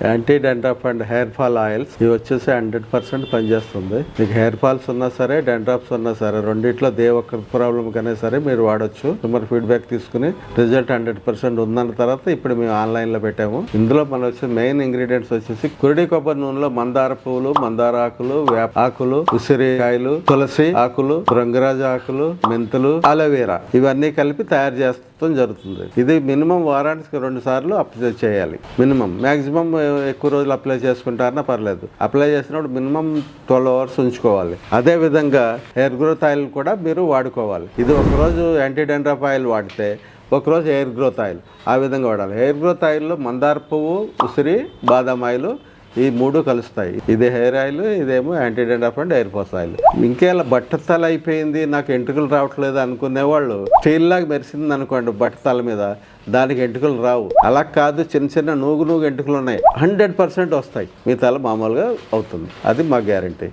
Anti dandruff and hair fall oils ఇవి వచ్చేసి 100% పనిచేస్తుంది. మీకు హెయిర్ ఫాల్స్ ఉన్నా సరే, డాండ్రఫ్స్ ఉన్నా సరే, రెండిట్లో ఏ ఒక్క ప్రాబ్లం కన్నా సరే మీరు వాడొచ్చు. మరి ఫీడ్బ్యాక్ తీసుకుని రిజల్ట్ 100% ఉందన్న తర్వాత ఇప్పుడు మేము ఆన్లైన్ లో పెట్టాము. ఇందులో మన వచ్చే మెయిన్ ఇంగ్రీడియంట్స్ వచ్చేసి కురిడి కొబ్బరి నూనెలో మందార పువ్వులు, మందార ఆకులు, వేప ఆకులు, ఉసిరికాయలు, తులసి ఆకులు, భృంగరాజ ఆకులు, మెంతులు, అలోవేరా ఇవన్నీ కలిపి తయారు చేస్తాం జరుగుతుంది. ఇది మినిమం వారానికి 2 సార్లు అప్లై చేయాలి. మినిమం మాక్సిమం ఎక్కువ రోజులు అప్లై చేసుకుంటారన్నా పర్లేదు. అప్లై చేసినప్పుడు మినిమం 12 అవర్స్ ఉంచుకోవాలి. అదే విధంగా హెయిర్ గ్రోత్ ఆయిల్ కూడా మీరు వాడుకోవాలి. ఇది ఒకరోజు యాంటీ డాండ్రఫ్ ఆయిల్ వాడితే ఒకరోజు హెయిర్ గ్రోత్ ఆయిల్ ఆ విధంగా వాడాలి. హెయిర్ గ్రోత్ ఆయిల్లో మందార పువ్వు, ఉసిరి, బాదం ఆయిల్ ఈ 3 కలుస్తాయి. ఇది హెయిర్ ఆయిల్, ఇదేమో anti dandruff and hair fall oil. ఇంకేలా బట్టతల అయిపోయింది, నాకు ఎంటుకలు రావట్లేదు అనుకునేవాళ్ళు స్టీల్ లాగా మెరిసింది అనుకోండి బట్టతల మీద, దానికి ఎంటుకలు రావు. అలా కాదు, చిన్న చిన్న నూగు ఎంటుకలు ఉన్నాయి, 100% వస్తాయి. మీ తల మామూలుగా అవుతుంది. అది మా గ్యారంటీ.